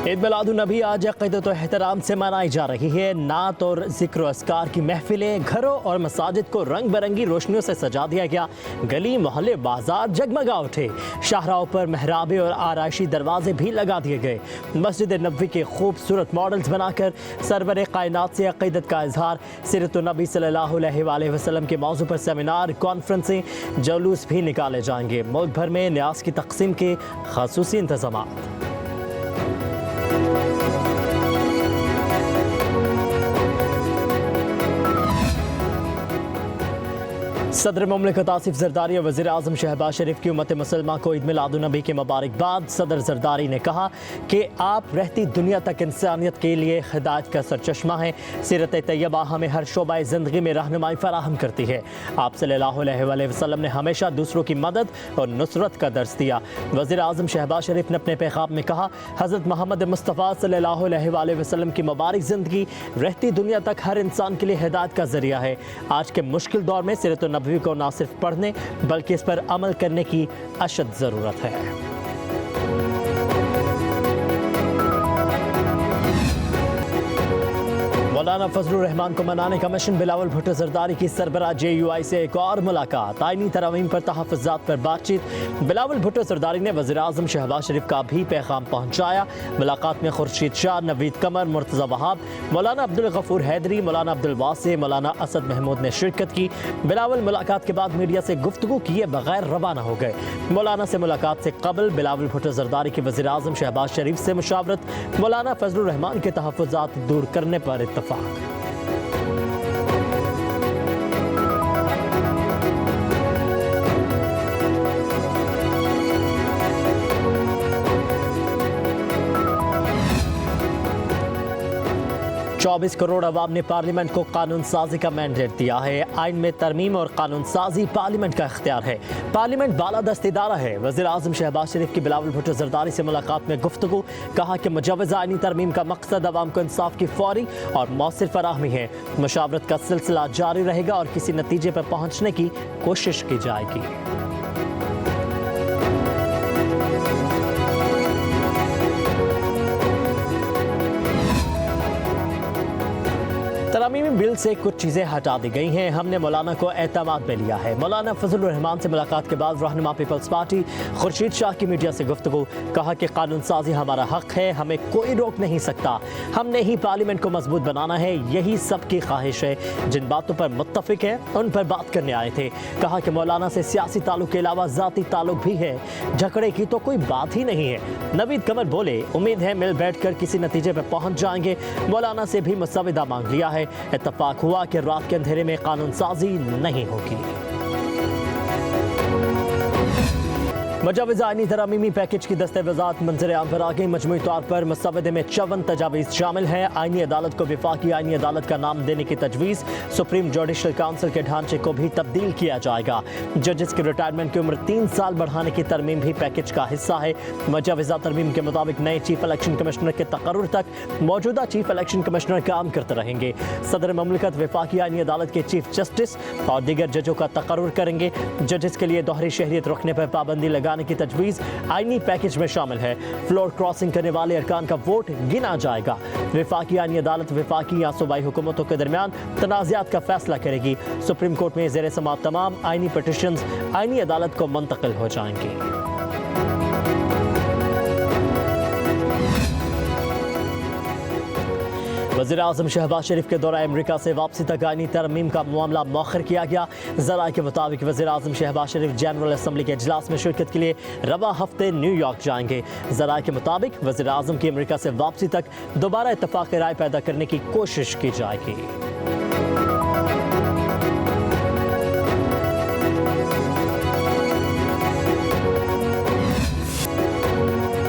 ईद मिलादुन्नबी आज अक़ीदत व एहतराम से मनाई जा रही है। नात और ज़िक्र अस्कार की महफिलें, घरों और मसाजिद को रंग बिरंगी रोशनियों से सजा दिया गया। गली मोहल्ले बाजार जगमगा उठे। शाहराओं पर महराबे और आराइशी दरवाजे भी लगा दिए गए। मस्जिद नबवी के खूबसूरत मॉडल्स बनाकर सरवर कायनात से अक़ीदत का इजहार। सीरत नबी सल्लल्लाहु अलैहि वसल्लम के मौजू पर सेमिनार, कॉन्फ्रेंसें, जुलूस भी निकाले जाएंगे। मुल्क भर में न्यास की तक़सीम के ख़ासूसी इंतज़ामात। सदर ममलिकत आसिफ जरदारी और वज़ीर आज़म शहबाज शरीफ की उम्मत मुसलमान को ईद मिलादुन्नबी के मुबारकबाद। सदर जरदारी ने कहा कि आप रहती दुनिया तक इंसानियत के लिए हिदायत का सरचश्मा है। सीरत तैयबा हमें हर शोबा ज़िंदगी में रहनुमाई फराहम करती है। आप सल्लल्लाहु अलैहि वसल्लम ने हमेशा दूसरों की मदद और नुसरत का दर्स दिया। वज़ीर आज़म शहबाज शरीफ ने अपने पैगाम में कहा, हज़रत मोहम्मद मुस्तफ़ा सल्लल्लाहु अलैहि वसल्लम की मुबारक ज़िंदगी रहती दुनिया तक हर इंसान के लिए हिदायत का ज़रिया है। आज के मुश्किल दौर में सीरत नबवी को न सिर्फ पढ़ने बल्कि इस पर अमल करने की अशद ज़रूरत है। मौलाना फजलुर रहमान को मनाने का मिशन। बिलावल भुट्टो जरदारी की सरबराह JUI से एक और मुलाकात। आईनी तरमीम पर तहफ़्फ़ुज़ात पर बातचीत। बिलावल भुट्टो जरदारी ने वज़ीर आज़म शहबाज शरीफ का भी पैगाम पहुँचाया। मुलाकात में खुर्शीद शाह, नवीद कमर, मुर्तज़ा वहाब, मौलाना अब्दुल गफूर हैदरी, मौलाना अब्दुल वासे, मौलाना असद महमूद ने शिरकत की। बिलावल मुलाकात के बाद मीडिया से गुफ्तगू किए बगैर रवाना हो गए। मौलाना से मुलाकात से कबल बिलावल भुट्टो जरदारी की वज़ीर आज़म शहबाज शरीफ से मुशावरत। मौलाना फजलुर रहमान के तहफ़्फ़ुज़ात दूर करने पर इत्तफ़ाक़। चौबीस करोड़ अवाम ने पार्लियामेंट को कानून साजी का मैंडेट दिया है। आइन में तरमीम और कानून साजी पार्लियामेंट का इख्तियार है। पार्लियामेंट बालादस्त इदारा है। वज़ीर आज़म शहबाज शरीफ की बिलावल भुट्टो जरदारी से मुलाकात में गुफ्तगू। कहा कि मुजव्वज़ा आइनी तरमीम का मकसद अवाम को इंसाफ की फौरी और मौसर फराहमी है। मुशावरत का सिलसिला जारी रहेगा और किसी नतीजे पर पहुँचने की कोशिश की जाएगी। तरमीमी बिल से कुछ चीज़ें हटा दी गई हैं। हमने मौलाना को एतमाद में लिया है। मौलाना फजलुर रहमान से मुलाकात के बाद रहनुमा पीपल्स पार्टी खुर्शीद शाह की मीडिया से गुफ्तगू। कहा कि कानून साजी हमारा हक है, हमें कोई रोक नहीं सकता। हमने ही पार्लियामेंट को मजबूत बनाना है, यही सबकी ख्वाहिश है। जिन बातों पर मुत्तफिक है उन पर बात करने आए थे। कहा कि मौलाना से सियासी ताल्लुक के अलावा ज़ाती ताल्लुक भी है, झगड़े की तो कोई बात ही नहीं है। नवीद कमर बोले, उम्मीद है मिल बैठ कर किसी नतीजे पर पहुँच जाएंगे। मौलाना से भी मुसविदा मांग लिया है। इत्तफाक हुआ कि रात के अंधेरे में कानून साजी नहीं होगी। मुजव्वज़ा आइनी तरमीमी पैकेज की दस्तैवाज़ात मंज़र आम पर आ गई। मजमूई तौर पर मुसवदे में 54 तजावीज़ शामिल हैं। आइनी अदालत को विफाकी आइनी अदालत का नाम देने की तजवीज़। सुप्रीम जुडिशल काउंसिल के ढांचे को भी तब्दील किया जाएगा। जजेस की रिटायरमेंट की उम्र 3 साल बढ़ाने की तरमीम भी पैकेज का हिस्सा है। मुजव्वज़ा तरमीम के मुताबिक नए चीफ इलेक्शन कमिश्नर के तकर्रुर तक मौजूदा चीफ इलेक्शन कमिश्नर काम करते रहेंगे। सदर ममलिकत विफाकी आइनी अदालत के चीफ जस्टिस और दीगर जजों का तकर्रुर करेंगे। जजेस के लिए दोहरी शहरियत रखने पर पाबंदी लगाने की तजवीज़ आईनी पैकेज में शामिल है। फ्लोर क्रॉसिंग करने वाले अरकान का वोट गिना जाएगा। विफाकी आईनी अदालत विफाकी या सूबाई हुकूमतों के दरमियान तनाज़ात का फैसला करेगी। सुप्रीम कोर्ट में ज़ेर समाअत तमाम आईनी पिटिशंस आईनी अदालत को मुंतकिल हो जाएंगी। वज़ीर आज़म शहबाज शरीफ के दौरा अमरीका से वापसी तक आइनी तरमीम का मामला मौखर किया गया। ज़राए के मुताबिक वज़ीर आज़म शहबाज शरीफ जनरल असम्बली के इजलास में शिरकत के लिए रवा हफ्ते न्यूयॉर्क जाएंगे। ज़राए के मुताबिक वज़ीर आज़म की अमरीका से वापसी तक दोबारा इत्तफाक़ राय पैदा करने की कोशिश की जाएगी।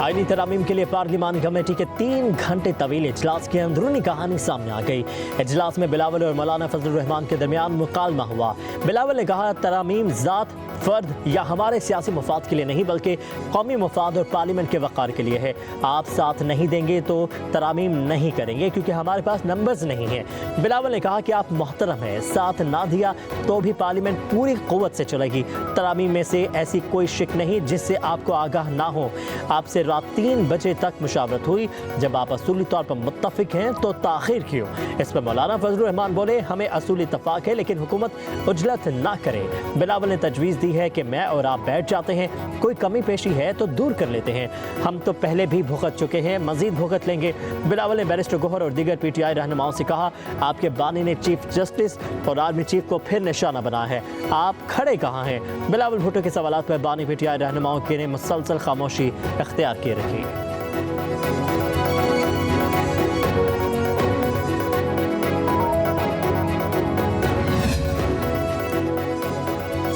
आइनी तरामीम के लिए पार्लिमानी कमेटी के 3 घंटे तवील इजलास की अंदरूनी कहानी सामने आ गई। इजलास में बिलावल और मौलाना फजलुर रहमान के दरमियान मुकालमा हुआ। बिलावल ने कहा, तरामीम ज़ात फर्द या हमारे सियासी मफाद के लिए नहीं बल्कि कौमी मफाद और पार्लियामेंट के वक़ार के लिए है। आप साथ नहीं देंगे तो तरामीम नहीं करेंगे क्योंकि हमारे पास नंबर्स नहीं हैं। बिलावल ने कहा कि आप मोहतरम हैं, साथ ना दिया तो भी पार्लियामेंट पूरी क़ुव्वत से चलेगी। तरामीम में से ऐसी कोई शिक नहीं जिससे आपको आगाह ना हो। आपसे रात 3 बजे तक मुशावरत हुई, जब आप असूली तौर पर मुत्तफिक हैं तो ताख़ीर क्यों? इस पर मौलाना फजलुर रहमान बोले, हमें असूली इत्तफाक है लेकिन हुकूमत उजलत ना करे। बिलावल ने तजवीज़ दी है कि मैं और आप बैठ जाते हैं, कोई कमी पेशी है तो दूर कर लेते हैं। हम तो पहले भी भुगत चुके हैं, मजीद भुगत लेंगे। बिलावल ने बैरिस्टर गौहर और दीगर PTI रहनुमाओं से कहा, आपके बानी ने चीफ जस्टिस और आर्मी चीफ को फिर निशाना बनाया है, आप खड़े कहाँ हैं? बिलावल भुट्टो के सवालात पर बानी PTI रहनुमाओं के ने मुसलसल खामोशी इख्तियार किए रखी।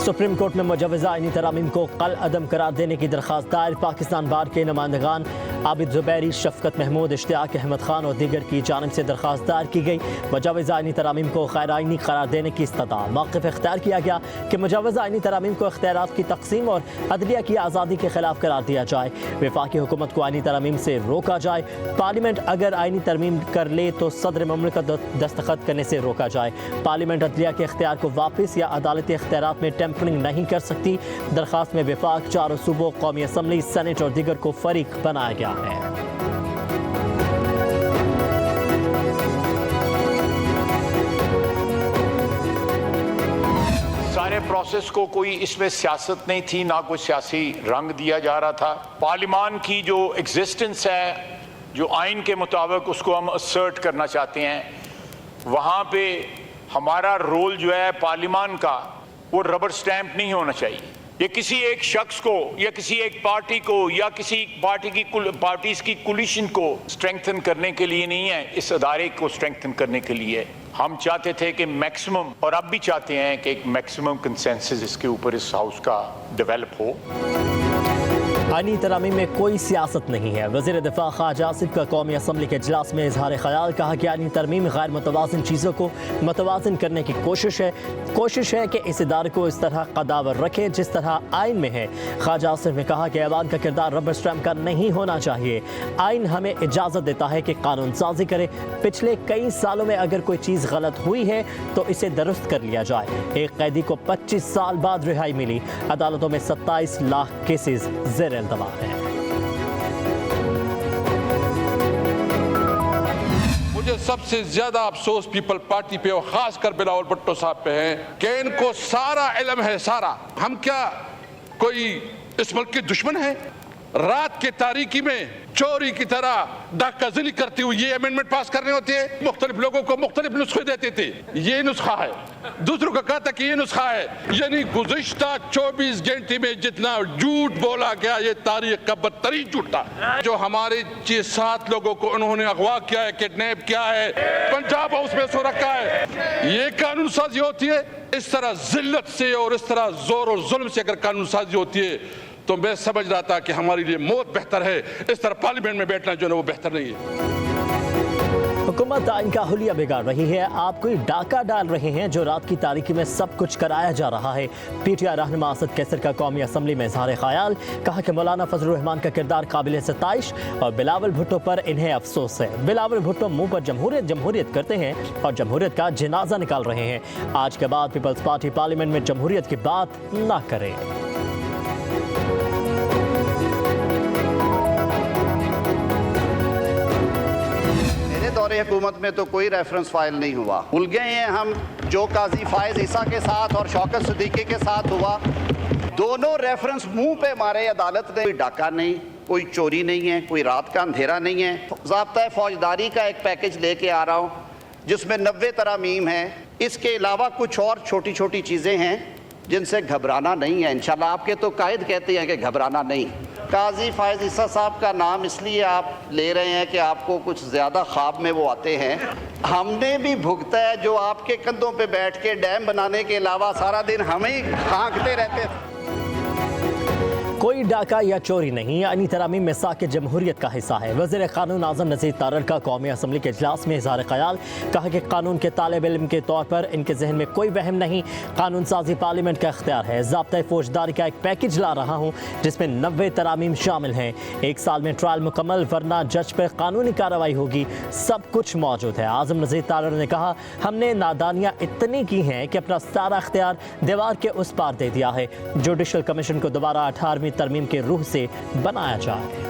सुप्रीम कोर्ट में मुजव्वज़ा आईनी तरामीम को कल अदम करार देने की दरख्वास्त दायर। पाकिस्तान बार के नुमाइंदगान आबिद ज़ुबैरी, शफ़क़त महमूद, इश्तियाक अहमद खान और दीगर की जानिब से दरख्वास्त दायर की गई। मुजव्वज़ा आईनी तरामीम को गैर आईनी करार देने की इस्तदा मौक़िफ़ इख्तियार किया गया कि मुजव्वज़ा आईनी तरामीम को इख्तियारात की तक़सीम और अदलिया की आज़ादी के खिलाफ करार दिया जाए। वफाकी हुकूमत को आईनी तरामीम से रोका जाए। पार्लियामेंट अगर आईनी तरमीम कर ले तो सदर ममलिकत दस्तखत करने से रोका जाए। पार्लियामेंट अदलिया के इख्तियार को वापस या अदालती इख्तियारात में टेम्परिंग नहीं कर सकती। दरख्वास्त में वफाक, 4 सूबों, कौमी असम्बली, सेनेट और दीगर को फरीक बनाया गया है। सारे प्रोसेस को कोई इसमें सियासत नहीं थी, ना कोई सियासी रंग दिया जा रहा था। पार्लियामान की जो एग्जिस्टेंस है, जो आइन के मुताबिक उसको हम असर्ट करना चाहते हैं, वहाँ पे हमारा रोल जो है पार्लियामान का, वो रबर स्टैंप नहीं होना चाहिए। ये किसी एक शख्स को या किसी एक पार्टी को या किसी पार्टीज की कोलिशन को स्ट्रेंथन करने के लिए नहीं है, इस अदारे को स्ट्रेंथन करने के लिए। हम चाहते थे कि मैक्सिमम, और अब भी चाहते हैं कि एक मैक्सिमम कंसेंसस इसके ऊपर इस हाउस का डेवलप हो। आईनी तरामीम में कोई सियासत नहीं है। वज़ीर दिफा ख्वाजा आसिफ का कौमी असम्बली के इजलास में इजहार ख्याल, कहा कि आईनी तरमीम गैर मुतवाज़िन चीज़ों को मुतवाज़िन करने की कोशिश है कि इस इदारे को इस तरह कदावर रखे जिस तरह आइन में है। ख्वाजा आसिफ ने कहा कि ऐवान का किरदार रबर स्टैम्प का नहीं होना चाहिए। आइन हमें इजाज़त देता है कि कानून साजी करे। पिछले कई सालों में अगर कोई चीज़ गलत हुई है तो इसे दुरुस्त कर लिया जाए। एक कैदी को 25 साल बाद रिहाई मिली। अदालतों में 27 लाख केसेस ज़ेर दबा है। मुझे सबसे ज्यादा अफसोस पीपल पार्टी पे और खासकर बिलावल भुट्टो साहब पे है कि इनको सारा इल्म है, सारा। हम क्या कोई इस मुल्क के दुश्मन है? रात के तारीकी में चोरी की तरह डाकाज़िली करती हुई ये अमेंडमेंट पास करने होते हैं। मुख्तलिफ लोगों को मुख्तलिफ नुस्खे देते थे, ये नुस्खा है। दूसरों का कहता कि ये नुस्खा है। यानी गुज़िश्ता 24 घंटे में जितना झूठ बोला गया, ये तारीख का बदतरीन झूठ था। जो हमारे 6-7 लोगों को उन्होंने अगवा किया है, किडनैप किया है, पंजाब हाउस में सो रखा है, ये कानून साजी होती है? इस तरह जिल्लत से और इस तरह जोर और जुल्म से अगर कानून साजी होती है तो मैं समझ रहा था कि हमारे लिए मौत बेहतर है। इस तरह पार्लियामेंट में बैठना जो है वो बेहतर नहीं है। हुकूमत आइन का हुलिया बिगाड़ रही है। आप कोई डाका डाल रहे हैं जो रात की तारीकी में सब कुछ कराया जा रहा है। PTI रहनुमा असद कैसर का कौमी असम्बली में इजहार ख्याल, कहा कि मौलाना फजलुर रहमान का किरदार काबिल सताइश और बिलावल भुट्टो पर इन्हें अफसोस है। बिलावल भुट्टो मुंह पर जमहूरियत करते हैं और जमहूरियत का जनाजा निकाल रहे हैं। आज के बाद पीपल्स पार्टी पार्लियामेंट में जमहूरियत की बात ना करे। दौरे हुकूमत में तो कोई रेफरेंस फाइल नहीं हुआ। भूल गए हैं हम जो काजी फायज ईसा के साथ और शौकत सिद्दीकी के साथ हुआ। दोनों रेफरेंस मुंह पे मारे अदालत ने। कोई डाका नहीं, कोई चोरी नहीं है, कोई रात का अंधेरा नहीं है। ज़ाब्ता फौजदारी का एक पैकेज लेके आ रहा हूँ जिसमें 90 तरामीम है। इसके अलावा कुछ और छोटी छोटी चीज़ें हैं जिनसे घबराना नहीं है। इंशाल्लाह आपके तो कायद कहते हैं कि घबराना नहीं। काजी फायज ईसा साहब का नाम इसलिए आप ले रहे हैं कि आपको कुछ ज़्यादा ख्वाब में वो आते हैं। हमने भी भुगता है जो आपके कंधों पे बैठ के डैम बनाने के अलावा सारा दिन हमें हाँकते रहते थे। कोई डाका या चोरी नहीं, आईनी तरामीम में साके जमहूरियत का हिस्सा है। वज़ीर क़ानून आज़म नज़ीर तारड़ का कौमी असम्बली के इजलास में इज़हार ख़याल, कहा कि कानून के तालिब इल्म के तौर पर इनके जहन में कोई वहम नहीं, कानून साजी पार्लियामेंट का इख्तियार है। ज़ाब्ता फौजदारी का एक पैकेज ला रहा हूँ जिसमें 90 तरामीम शामिल हैं। 1 साल में ट्रायल मुकम्मल, वरना जज पर कानूनी कार्रवाई होगी। सब कुछ मौजूद है। आज़म नज़ीर तारड़ ने कहा, हमने नादानियाँ इतनी की हैं कि अपना सारा इख्तियार दीवार के उस पार दे दिया है। जुडिशल कमीशन को दोबारा 18वीं तरमीम के रूह से बनाया जाए।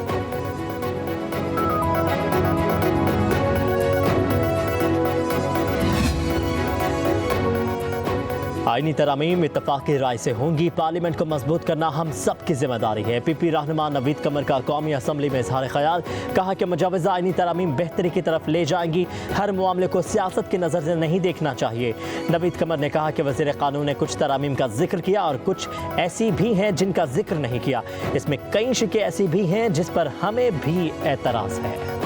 आईनी तरामीम इत्तफाक़ी राय से होंगी। पार्लियामेंट को मजबूत करना हम सब की जिम्मेदारी है। पीपी रहनुमा नवीद कमर का कौमी असम्बली में इज़हार ख़याल, कहा कि मुजवज़ा आईनी तरामीम बेहतरी की तरफ ले जाएंगी। हर मामले को सियासत की नज़र से नहीं देखना चाहिए। नवीद कमर ने कहा कि वज़ीर क़ानून ने कुछ तरामीम का जिक्र किया और कुछ ऐसी भी हैं जिनका जिक्र नहीं किया। इसमें कई शिकें ऐसी भी हैं जिस पर हमें भी एतराज़ है।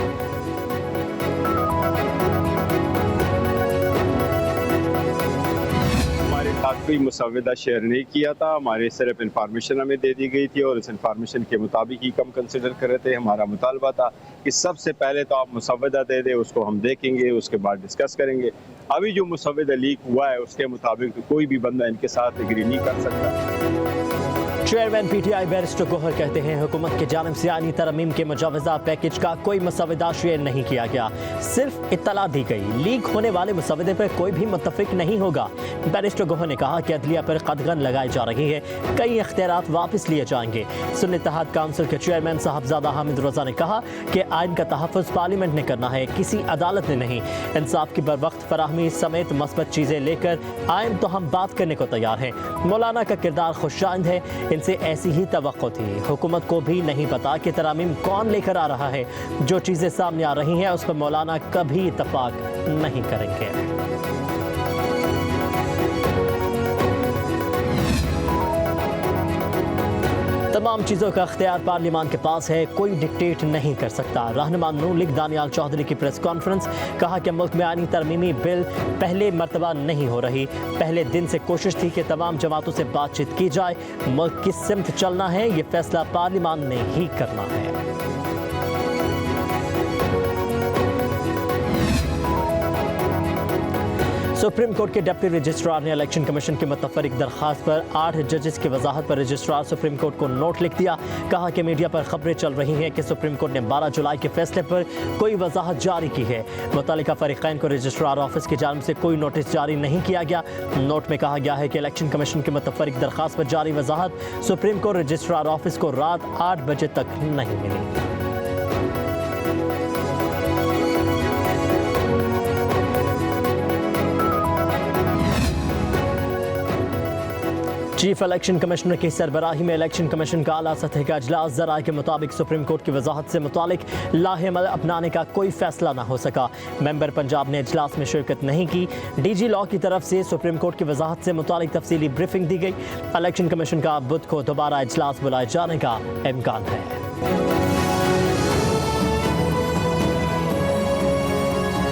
कोई मुसव्वदा शेयर नहीं किया था, हमारे सिर्फ इंफॉर्मेशन हमें दे दी गई थी और उस इंफॉर्मेशन के मुताबिक ही कम कंसिडर कर रहे थे। हमारा मुतालबा था कि सबसे पहले तो आप मुसव्वदा दे दें, उसको हम देखेंगे, उसके बाद डिस्कस करेंगे। अभी जो मुसव्वदा लीक हुआ है उसके मुताबिक तो कोई भी बंदा इनके साथ एग्री नहीं कर सकता। चेयरमैन पीटीआई बैरिस्टर गोहर कहते हैं, हुकूमत की जानिब से आईनी तरमीम के मुजवज़ा पैकेज का कोई मुसव्वदा शेयर नहीं किया गया, सिर्फ इत्तला दी गई। लीक होने वाले मुसव्वदे पर कोई भी मुत्तफिक नहीं होगा। बैरिस्टर गोहर ने कहा कि अदलिया पर कदगन लगाई जा रही है, कई इख्तियारात वापस लिए जाएंगे। सुन्नी इत्तेहाद काउंसिल के चेयरमैन साहबजादा हामिद रज़ा ने कहा कि आइन का तहफ़्फ़ुज़ पार्लियामेंट ने करना है, किसी अदालत ने नहीं। इंसाफ की बरवक्त फराहमी समेत मस्बत चीज़ें लेकर आइन तो हम बात करने को तैयार हैं। मौलाना का किरदार खुशाइंद है, इनसे ऐसी ही तवक्को थी। हुकूमत को भी नहीं पता कि तरामीम कौन लेकर आ रहा है। जो चीज़ें सामने आ रही हैं उस पर मौलाना कभी इत्तफाक नहीं करेंगे। तमाम चीज़ों का अख्तियार पार्लियामान के पास है, कोई डिक्टेट नहीं कर सकता। रहनुमा नून लीग दानियाल चौधरी की प्रेस कॉन्फ्रेंस, कहा कि मुल्क में आईनी तरमीमी बिल पहले मरतबा नहीं हो रही। पहले दिन से कोशिश थी कि तमाम जमातों से बातचीत की जाए। मुल्क किस सिमत चलना है ये फैसला पार्लियामान ने ही करना है। सुप्रीम कोर्ट के डिप्टी रजिस्ट्रार ने इलेक्शन कमीशन की मुतफरिक दरख्वास्त पर 8 जजेस की वजाहत पर रजिस्ट्रार सुप्रीम कोर्ट को नोट लिख दिया। कहा कि मीडिया पर खबरें चल रही हैं कि सुप्रीम कोर्ट ने 12 जुलाई के फैसले पर कोई वजाहत जारी की है। मुतल्लिका फरीक़ैन को रजिस्ट्रार ऑफिस की जानिब से कोई नोटिस जारी नहीं किया गया। नोट में कहा गया है कि इलेक्शन कमीशन की मुतफरिक दरख्वास्त पर जारी वजाहत सुप्रीम कोर्ट रजिस्ट्रार ऑफिस को रात 8 बजे तक नहीं मिली। चीफ इलेक्शन कमिश्नर की सरबराही में इलेक्शन कमीशन का आला सतह का अजलास, ज़राए के मुताबिक सुप्रीम कोर्ट की वजाहत से मुतालिक लाहेमल अपनाने का कोई फैसला न हो सका। मेंबर पंजाब ने इजलास में शिरकत नहीं की। डीजी लॉ की तरफ से सुप्रीम कोर्ट की वजाहत से मुतालिक तफसीली ब्रीफिंग दी गई। इलेक्शन कमीशन का बुध को दोबारा इजलास बुलाए जाने का इम्कान है।